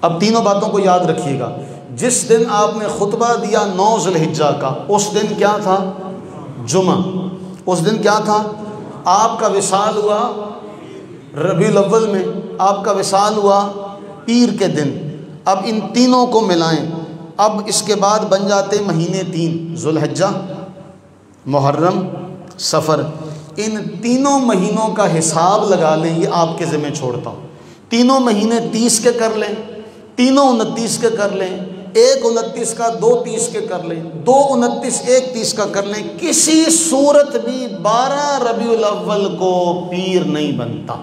اب تینوں باتوں کو یاد رکھیے گا۔ جس دن آپ نے خطبہ دیا 9 ذوالحجہ کا، اس دن کیا تھا؟ جمعہ۔ اس دن کیا تھا؟ آپ کا وصال ہوا ربیع الاول میں، آپ کا وصال ہوا پیر کے دن۔ اب ان تینوں کو ملائیں، اب اس کے بعد بن جاتے مہینے 3، ذوالحجہ، محرم، صفر۔ ان تینوں مہینوں کا حساب لگا لیں، یہ آپ کے ذمہ چھوڑتا ہوں۔ تینوں مہینے 30 کے کر لیں، تینوں 29 کے کر لیں، ایک 29 کا، 2 30 کے کر لیں، 2 29 ایک 30 کا کر لیں، کسی صورت بھی 12 ربیع الاول کو پیر نہیں بنتا،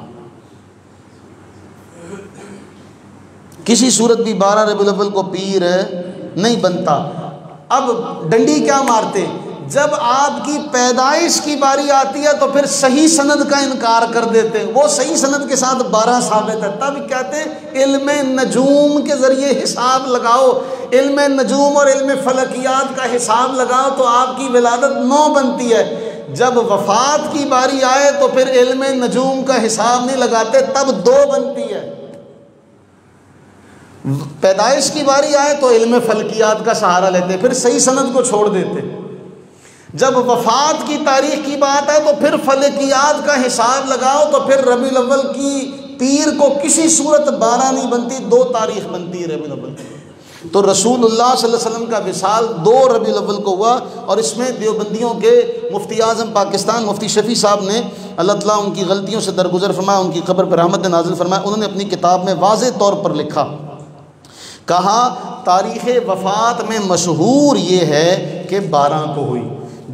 کسی صورت بھی 12 ربیع الاول کو پیر نہیں بنتا۔ اب ڈنڈی کیا مارتے؟ جب آپ کی پیدائش کی باری آتی ہے تو پھر صحیح سند کا انکار کر دیتے، وہ صحیح سند کے ساتھ 12 ثابت ہے، تب کہتے ہیں علم نجوم کے ذریعے حساب لگاؤ، علم نجوم اور علم فلکیات کا حساب لگاؤ تو آپ کی ولادت 9 بنتی ہے۔ جب وفات کی باری آئے تو پھر علم نجوم کا حساب نہیں لگاتے، تب 2 بنتی ہے۔ پیدائش کی باری آئے تو علم فلکیات کا سہارا لیتے، پھر صحیح سند کو چھوڑ دیتے۔ جب وفات کی تاریخ کی بات ہے تو پھر فلکیات کا حساب لگاؤ تو پھر ربیع الاول کی پیر کو کسی صورت 12 نہیں بنتی، 2 تاریخ بنتی ہے ربیع الاول۔ تو رسول اللہ صلی اللہ علیہ وسلم کا وصال 2 ربیع الاول کو ہوا، اور اس میں دیوبندیوں کے مفتی اعظم پاکستان مفتی شفیع صاحب نے، اللہ تعالیٰ ان کی غلطیوں سے درگزر فرمائے، ان کی قبر پر رحمت نازل فرمائے، انہوں نے اپنی کتاب میں واضح طور پر لکھا، کہا تاریخ وفات میں مشہور یہ ہے کہ 12 کو ہوئی۔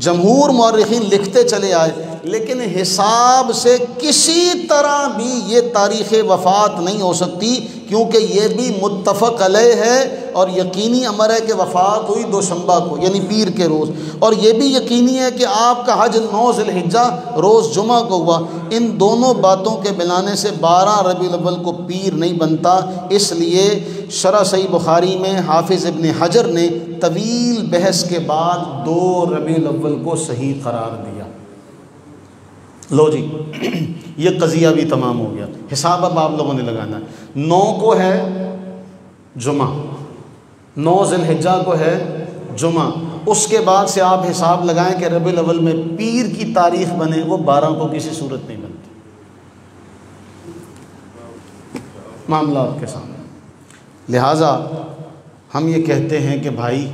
جمہور مورخین لکھتے چلے آئے، لیکن حساب سے کسی طرح بھی یہ تاریخ وفات نہیں ہو سکتی، کیونکہ یہ بھی متفق علیہ ہے اور یقینی امر ہے کہ وفات ہوئی دوشنبہ کو یعنی پیر کے روز، اور یہ بھی یقینی ہے کہ آپ کا حج 9 ذی الحجہ روز جمعہ کو ہوا۔ ان دونوں باتوں کے ملانے سے 12 ربیع الاول کو پیر نہیں بنتا، اس لیے شرح صحیح بخاری میں حافظ ابن حجر نے طویل بحث کے بعد 2 ربیع الاول کو صحیح قرار دیا۔ لو جی یہ قضیہ بھی تمام ہو گیا، حساب اب آپ لوگوں نے لگانا ہے۔ 9 کو ہے جمعہ، 9 ذی الحجہ کو ہے جمعہ، اس کے بعد سے آپ حساب لگائیں کہ ربیع الاول میں پیر کی تاریخ بنے، وہ 12 کو کسی صورت نہیں بنتی۔ معاملہ آپ کے سامنے، لہٰذا ہم یہ کہتے ہیں کہ بھائی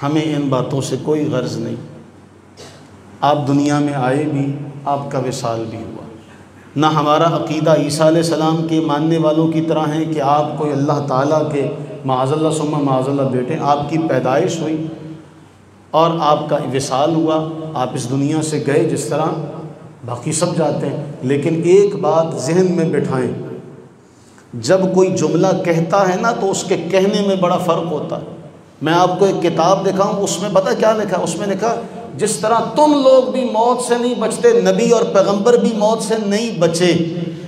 ہمیں ان باتوں سے کوئی غرض نہیں۔ آپ دنیا میں آئے بھی، آپ کا وصال بھی ہوا، نہ ہمارا عقیدہ عیسیٰ علیہ السلام کے ماننے والوں کی طرح ہے کہ آپ کوئی اللہ تعالیٰ کے معاذ اللہ ثم معاذ اللہ بیٹے، آپ کی پیدائش ہوئی اور آپ کا وصال ہوا، آپ اس دنیا سے گئے جس طرح باقی سب جاتے ہیں۔ لیکن ایک بات ذہن میں بٹھائیں، جب کوئی جملہ کہتا ہے نا تو اس کے کہنے میں بڑا فرق ہوتا ہے۔ میں آپ کو ایک کتاب دکھاؤں، اس میں پتہ کیا لکھا؟ اس میں لکھا جس طرح تم لوگ بھی موت سے نہیں بچتے، نبی اور پیغمبر بھی موت سے نہیں بچے۔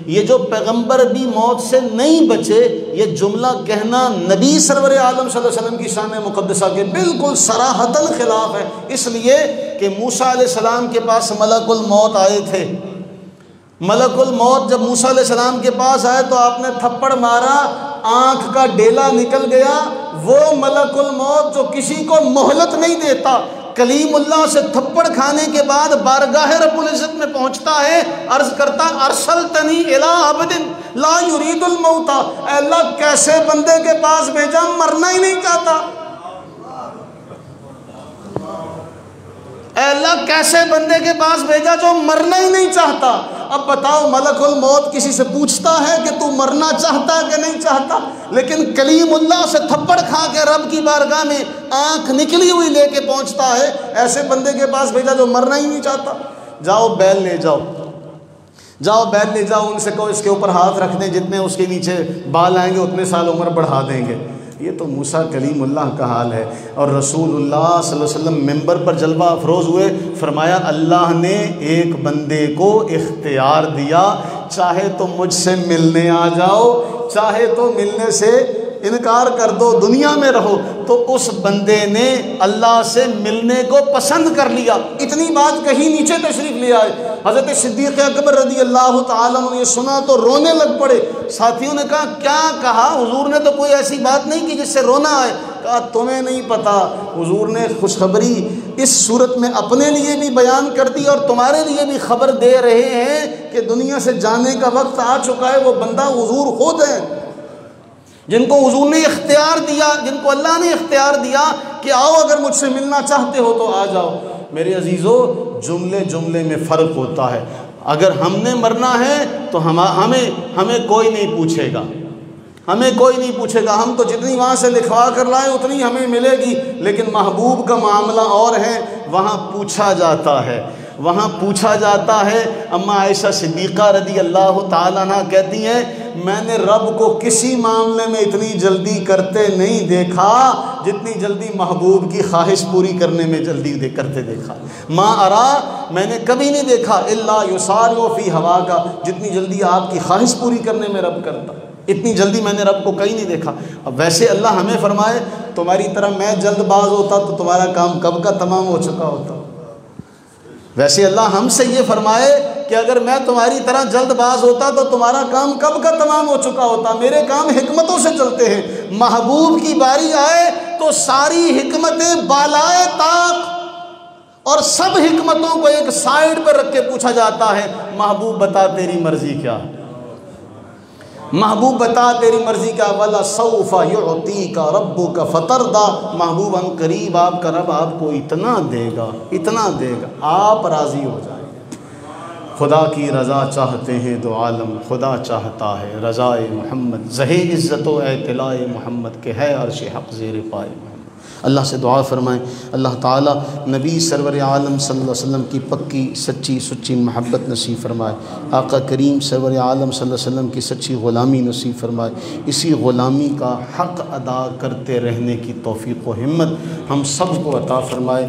یہ جو پیغمبر بھی موت سے نہیں بچے، یہ جملہ کہنا نبی سرور عالم صلی اللہ علیہ وسلم کی شان مقدسہ کے بالکل صراحتاً خلاف ہے، اس لیے کہ موسیٰ علیہ السلام کے پاس ملک الموت آئے تھے۔ ملک الموت جب موسیٰ علیہ السلام کے پاس آئے تو آپ نے تھپڑ مارا، آنکھ کا ڈیلا نکل گیا۔ وہ ملک الموت جو کسی کو مہلت نہیں دیتا، کلیم اللہ سے تھپڑ کھانے کے بعد بارگاہ رب العزت میں پہنچتا ہے، عرض کرتا ارسلتنی الی عبد لا یرید الموت، اے اللہ کیسے بندے کے پاس بھیجا مرنا ہی نہیں چاہتا، اے اللہ کیسے بندے کے پاس بھیجا جو مرنا ہی نہیں چاہتا۔ اب بتاؤ ملک الموت کسی سے پوچھتا ہے کہ تو مرنا چاہتا کہ نہیں چاہتا؟ لیکن کلیم اللہ سے تھپڑ کھا کے رب کی بارگاہ میں آنکھ نکلی ہوئی لے کے پہنچتا ہے، ایسے بندے کے پاس بھیجا جو مرنا ہی نہیں چاہتا۔ جاؤ بیل لے جاؤ، جاؤ بیل لے جاؤ، ان سے کہو اس کے اوپر ہاتھ رکھ دیں، جتنے اس کے نیچے بال آئیں گے اتنے سال عمر بڑھا دیں گے۔ یہ تو موسیٰ کلیم اللہ کا حال ہے۔ اور رسول اللہ صلی اللہ علیہ وسلم ممبر پر جلوہ افروز ہوئے، فرمایا اللہ نے ایک بندے کو اختیار دیا، چاہے تو مجھ سے ملنے آ جاؤ، چاہے تو ملنے سے انکار کر دو، دنیا میں رہو۔ تو اس بندے نے اللہ سے ملنے کو پسند کر لیا۔ اتنی بات کہیں نیچے تشریف لے آئے، حضرت صدیق اکبر رضی اللہ تعالیٰ عنہ نے سنا تو رونے لگ پڑے۔ ساتھیوں نے کہا کیا کہا؟ حضور نے تو کوئی ایسی بات نہیں کی جس سے رونا آئے۔ کہا تمہیں نہیں پتا، حضور نے خوشخبری اس صورت میں اپنے لیے بھی بیان کر دی اور تمہارے لیے بھی خبر دے رہے ہیں کہ دنیا سے جانے کا وقت آ چکا ہے۔ وہ بندہ حضور خود ہے جن کو حضور نے اختیار دیا، جن کو اللہ نے اختیار دیا کہ آؤ اگر مجھ سے ملنا چاہتے ہو تو آ جاؤ۔ میرے عزیزو، جملے جملے میں فرق ہوتا ہے۔ اگر ہم نے مرنا ہے تو ہمیں کوئی نہیں پوچھے گا، ہمیں کوئی نہیں پوچھے گا، ہم تو جتنی وہاں سے لکھوا کر لائیں اتنی ہمیں ملے گی۔ لیکن محبوب کا معاملہ اور ہے، وہاں پوچھا جاتا ہے، وہاں پوچھا جاتا ہے۔ اما عائشہ صدیقہ رضی اللہ تعالیٰ عنہ کہتی ہیں میں نے رب کو کسی معاملے میں اتنی جلدی کرتے نہیں دیکھا جتنی جلدی محبوب کی خواہش پوری کرنے میں جلدی کرتے دیکھا۔ ما ارا، میں نے کبھی نہیں دیکھا الا یسارع فی ہوا کا، جتنی جلدی آپ کی خواہش پوری کرنے میں رب کرتا، اتنی جلدی میں نے رب کو کہیں نہیں دیکھا۔ اب ویسے اللہ ہمیں فرمائے تمہاری طرح میں جلد باز ہوتا تو تمہارا کام کب کا تمام ہو چکا ہوتا۔ ویسے اللہ ہم سے یہ فرمائے کہ اگر میں تمہاری طرح جلد باز ہوتا تو تمہارا کام کب کا تمام ہو چکا ہوتا۔ میرے کام حکمتوں سے چلتے ہیں، محبوب کی باری آئے تو ساری حکمتیں بالائے طاق اور سب حکمتوں کو ایک سائیڈ پر رکھ کے پوچھا جاتا ہے محبوب بتا تیری مرضی کیا۔ محبوب بتا تیری مرضی کا، وَلَا سَوْفَ يُعْطِيكَ رَبُّكَ فَتَرْضَىٰ، محبوب ان قریب آپ کا رب آپ کو اتنا دے گا، اتنا دے گا، آپ راضی ہو جائیں گے۔ خدا کی رضا چاہتے ہیں دو عالم، خدا چاہتا ہے رضائے محمد، زہے عزت و اعتلاء محمد کے ہے عرش حق زیر پائے محمد۔ اللہ سے دعا فرمائیں اللہ تعالیٰ نبی سرور عالم صلی اللہ علیہ وسلم کی پکی سچی سچی محبت نصیب فرمائے، آقا کریم سرور عالم صلی اللہ علیہ وسلم کی سچی غلامی نصیب فرمائے، اسی غلامی کا حق ادا کرتے رہنے کی توفیق و ہمت ہم سب کو عطا فرمائے۔